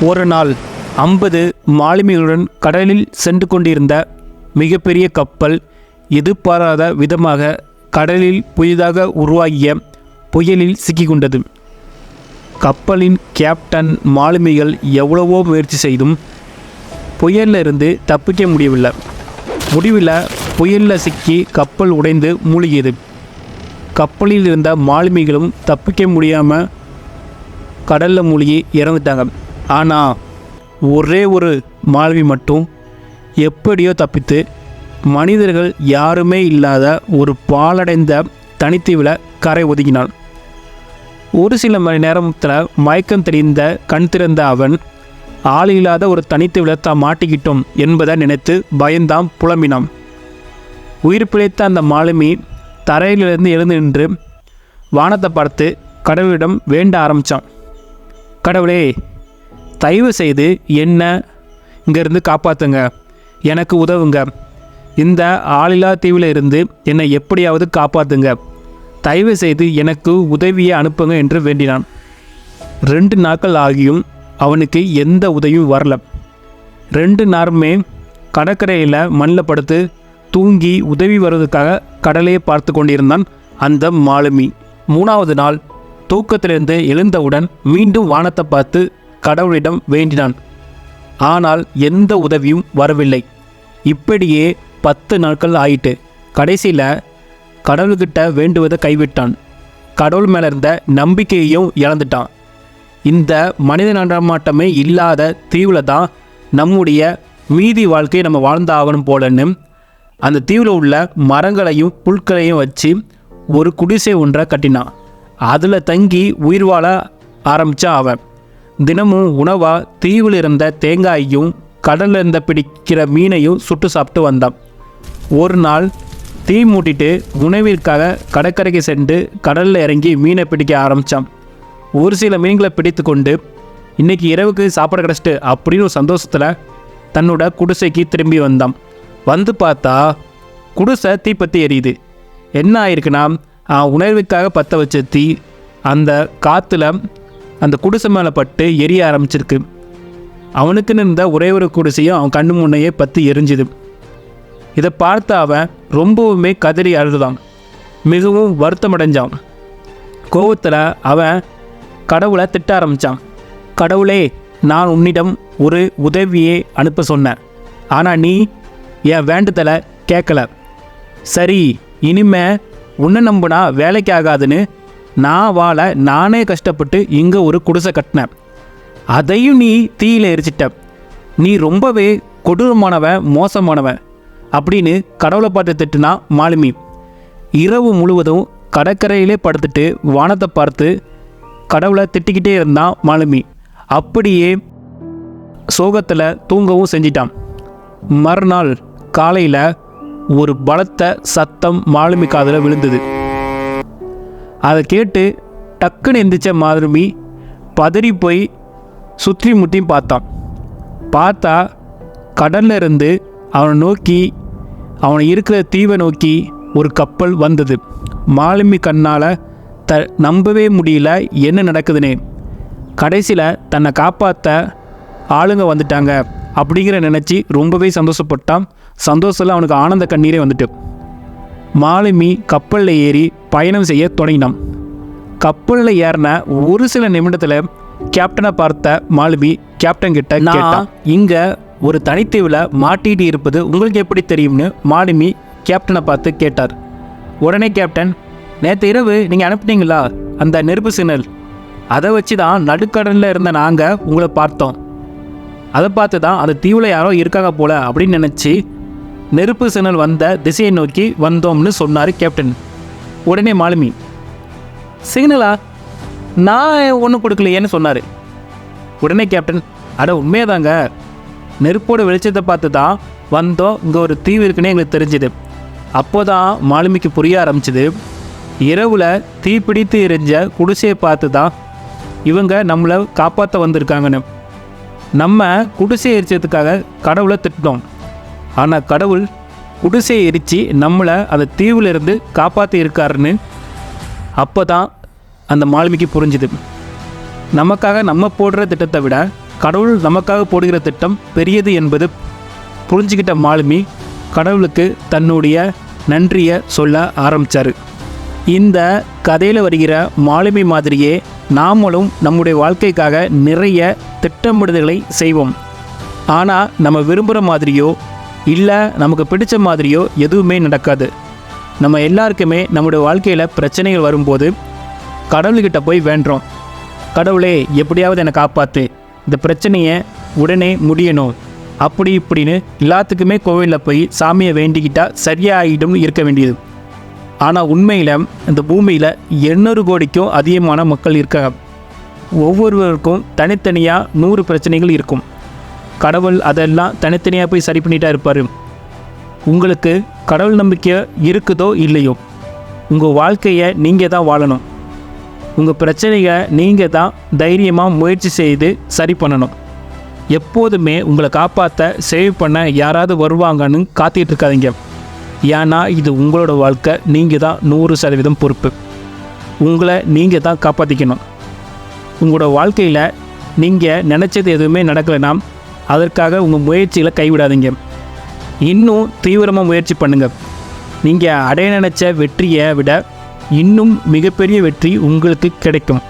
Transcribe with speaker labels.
Speaker 1: ஒரு நாள் 50 மாலுமிகளுடன் கடலில் சென்று கொண்டிருந்த மிகப்பெரிய கப்பல் எதிர்பாராத விதமாக கடலில் புதிதாக உருவாகிய புயலில் சிக்கிக்கொண்டது. கப்பலின் கேப்டன் மாலுமிகள் எவ்வளவோ முயற்சி செய்தும் புயலிலிருந்து தப்பிக்க முடியவில்லை. முடிவில் புயலில் சிக்கி கப்பல் உடைந்து மூழ்கியது. கப்பலில் இருந்த மாலுமிகளும் தப்பிக்க முடியாமல் கடலில் மூழ்கி இறந்துட்டாங்க. ஆனால் ஒரே ஒரு மாலுமி மட்டும் எப்படியோ தப்பித்து மனிதர்கள் யாருமே இல்லாத ஒரு பாழடைந்த தனித்தீவில் கரை ஒதுங்கினான். ஒரு சில மணி நேரத்தில் மயக்கம் தெரிந்த கண் திறந்த அவன் ஆள் இல்லாத ஒரு தனித்தீவில் தான் மாட்டிக்கிட்டோம் என்பதை நினைத்து பயந்தாம் புலம்பினான். உயிர் பிழைத்த அந்த மாலுமி தரையிலிருந்து எழுந்து நின்று வானத்தை பார்த்து கடவுளிடம் வேண்ட ஆரம்பித்தான். கடவுளே, தயவு செய்து என்ன இங்கேருந்து காப்பாற்றுங்க, எனக்கு உதவுங்க, இந்த ஆளில்லா தீவில் இருந்து என்னை எப்படியாவது காப்பாற்றுங்க, தயவு செய்து எனக்கு உதவியை அனுப்புங்க என்று வேண்டினான். 2 நாட்கள் ஆகியும் அவனுக்கு எந்த உதவியும் வரல. 2 நாளுமே கடற்கரையில் மண்ணில் படுத்து தூங்கி உதவி வருவதற்காக கடலையே பார்த்து கொண்டிருந்தான் அந்த மாலுமி. 3வது நாள் தூக்கத்திலிருந்து எழுந்தவுடன் மீண்டும் வானத்தை பார்த்து கடவுளிடம் வேண்டினான். ஆனால் எந்த உதவியும் வரவில்லை. இப்படியே 10 நாட்கள் ஆயிட்டு. கடைசியில் கடவுள்கிட்ட வேண்டுவதை கைவிட்டான். கடவுள் மேலே இருந்த நம்பிக்கையையும் இழந்துட்டான். இந்த மனித நடமாட்டமே இல்லாத தீவில் தான் நம்முடைய மீதி வாழ்க்கையை நம்ம வாழ்ந்தாகணும் போலன்னு அந்த தீவில் உள்ள மரங்களையும் புல்களையும் வச்சு ஒரு குடிசை ஒன்றை கட்டினான். அதில் தங்கி உயிர் வாழ ஆரம்பித்தான் அவன். தினமும் உணவாக தீவில் இருந்த தேங்காயையும் கடலில் இருந்த பிடிக்கிற மீனையும் சுட்டு சாப்பிட்டு வந்தான். ஒரு நாள் தீ மூட்டிட்டு உணவிற்காக கடற்கரைக்கு சென்று கடலில் இறங்கி மீனை பிடிக்க ஆரம்பித்தான். ஒரு சில மீன்களை பிடித்து கொண்டு இன்றைக்கி இரவுக்கு சாப்பாடு கிடச்சிட்டு அப்படின்னு ஒரு சந்தோஷத்தில் தன்னோட குடிசைக்கு திரும்பி வந்தான். வந்து பார்த்தா குடிசை தீப்பற்றி எரியுது. என்ன ஆயிருக்குன்னா, உணர்வுக்காக பற்ற வச்ச தீ அந்த காற்றுல அந்த குடிசை மேலே பட்டு எரிய ஆரம்பிச்சிருக்கு. அவனுக்குன்னு இருந்த ஒரே ஒரு குடிசையும் அவன் கண்ணு முன்னையே பற்றி எரிஞ்சுது. இதை பார்த்த அவன் ரொம்பவுமே கதறி அழுதுதான். மிகவும் வருத்தமடைஞ்சான். கோபத்தில் அவன் கடவுளை திட்ட ஆரம்பித்தான். கடவுளே, நான் உன்னிடம் ஒரு உதவியை அனுப்ப சொன்னேன், ஆனால் நீ என் வேண்டுதலை கேட்கல. சரி, இனிமே உன்னை நம்பினா வேலைக்கு ஆகாதுன்னு நான் வாழ நானே கஷ்டப்பட்டு இங்கே ஒரு குடிசை கட்டினேன். அதையும் நீ தீயில எரிச்சிட்ட. நீ ரொம்பவே கொடூரமானவன், மோசமானவன் அப்படின்னு கடவுளை பார்த்து திட்டுனா மாலுமி. இரவு முழுவதும் கடற்கரையிலே படுத்துட்டு வானத்தை பார்த்து கடவுளை திட்டிக்கிட்டே இருந்தான் மாலுமி. அப்படியே சோகத்தில் தூங்கவும் செஞ்சிட்டான். மறுநாள் காலையில் ஒரு பலத்த சத்தம் மாலுமி காதில் விழுந்தது. அதை கேட்டு டக்குன்னு எந்திரிச்ச மாலுமி பதறி போய் சுற்றி முற்றியும் பார்த்தா கடல்ல இருந்து அவனை இருக்கிற தீவை நோக்கி ஒரு கப்பல் வந்தது. மாலுமி கண்ணால் நம்பவே முடியல என்ன நடக்குதுன்னு. கடைசியில் தன்னை காப்பாற்ற ஆளுங்க வந்துட்டாங்க அப்படிங்கிற நினச்சி ரொம்பவே சந்தோஷப்பட்டான். சந்தோஷத்தில் அவனுக்கு ஆனந்த கண்ணீரே வந்துட்டு மாலுமி கப்பலில் ஏறி பயணம் செய்ய தொடங்கினான். கப்பலில் ஏறின ஒரு சில நிமிடத்தில் கேப்டனை பார்த்த மாலுமி கேப்டன் கிட்ட கேட்டான், இங்கே ஒரு தனித்தீவில் மாட்டிகிட்டு இருப்பது உங்களுக்கு எப்படி தெரியும்னு மாலுமி கேப்டனை பார்த்து கேட்டார். உடனே கேப்டன், நேற்று இரவு நீங்கள் அனுப்புனீங்களா அந்த நெருப்பு சிக்னல், அதை வச்சு தான் நடுக்கடலில் இருந்த நாங்கள் உங்களை பார்த்தோம். அதை பார்த்து தான் அந்த தீவில் யாரோ இருக்காங்க போல அப்படின்னு நினச்சி நெருப்பு சிக்னல் வந்த திசையை நோக்கி வந்தோம்னு சொன்னார் கேப்டன். உடனே மாலுமி, சிக்னலா, நான் ஒன்றும் கொடுக்கலையேன்னு சொன்னார். உடனே கேப்டன், அட உண்மையாதாங்க, நெருப்போட வெளிச்சத்தை பார்த்து தான் வந்தோம், இங்கே ஒரு தீவு இருக்குன்னு எங்களுக்கு தெரிஞ்சுது. அப்போ தான் மாலுமிக்கு புரிய ஆரம்பிச்சிது, இரவில் தீப்பிடித்து எரிஞ்ச குடிசையை பார்த்து தான் இவங்க நம்மளை காப்பாற்ற வந்திருக்காங்கன்னு. நம்ம குடிசையை எரிச்சதுக்காக கடவுளை திட்டோம். ஆனால் கடவுள் குடிசையை எரித்து நம்மளை அந்த தீவிலிருந்து காப்பாற்றி இருக்காருன்னு அப்போ தான் அந்த மாலுமிக்கு புரிஞ்சுது. நமக்காக நம்ம போடுற திட்டத்தை விட கடவுள் நமக்காக போடுகிற திட்டம் பெரியது என்பது புரிஞ்சுக்கிட்ட மாலுமி கடவுளுக்கு தன்னுடைய நன்றியை சொல்ல ஆரம்பித்தார். இந்த கதையில் வருகிற மாலுமி மாதிரியே நாமளும் நம்முடைய வாழ்க்கைக்காக நிறைய திட்டமிடுதல்களை செய்வோம். ஆனால் நம்ம விரும்புகிற மாதிரியோ இல்லை நமக்கு பிடிச்ச மாதிரியோ எதுவுமே நடக்காது. நம்ம எல்லாருக்குமே நம்முடைய வாழ்க்கையில் பிரச்சனைகள் வரும்போது கடவுள்கிட்ட போய் வேண்டுறோம், கடவுளே எப்படியாவது என்னை காப்பாற்று, இந்த பிரச்சனையை உடனே முடியணும், அப்படி இப்படின்னு எல்லாத்துக்குமே கோவிலில் போய் சாமியை வேண்டிக்கிட்டால் சரியாயிடும்னு இருக்க வேண்டியது. ஆனால் உண்மையில் இந்த பூமியில் 800 கோடிக்கும் அதிகமான மக்கள் இருக்காங்க. ஒவ்வொருவருக்கும் தனித்தனியாக 100 பிரச்சனைகள் இருக்கும். கடவுள் அதெல்லாம் தனித்தனியாக போய் சரி பண்ணிட்டா இருப்பார். உங்களுக்கு கடவுள் நம்பிக்கை இருக்குதோ இல்லையோ, உங்கள் வாழ்க்கையை நீங்கள் தான் வாழணும். உங்கள் பிரச்சனையை நீங்கள் தான் தைரியமாக முயற்சி செய்து சரி பண்ணணும். எப்போதுமே உங்களை காப்பாற்ற சேவ் பண்ண யாராவது வருவாங்கன்னு காத்துக்கிட்டு இருக்காதீங்க. ஏன்னா இது உங்களோட வாழ்க்கை, நீங்கள் தான் 100% பொறுப்பு. உங்களை நீங்கள் தான் காப்பாற்றிக்கணும். உங்களோட வாழ்க்கையில் நீங்கள் நினச்சது எதுவுமே நடக்கலைன்னா அதற்காக உங்கள் முயற்சிகளை கைவிடாதீங்க. இன்னும் தீவிரமாக முயற்சி பண்ணுங்கள். நீங்கள் அடைய நினச்ச வெற்றியை விட இன்னும் மிகப்பெரிய வெற்றி உங்களுக்கு கிடைக்கும்.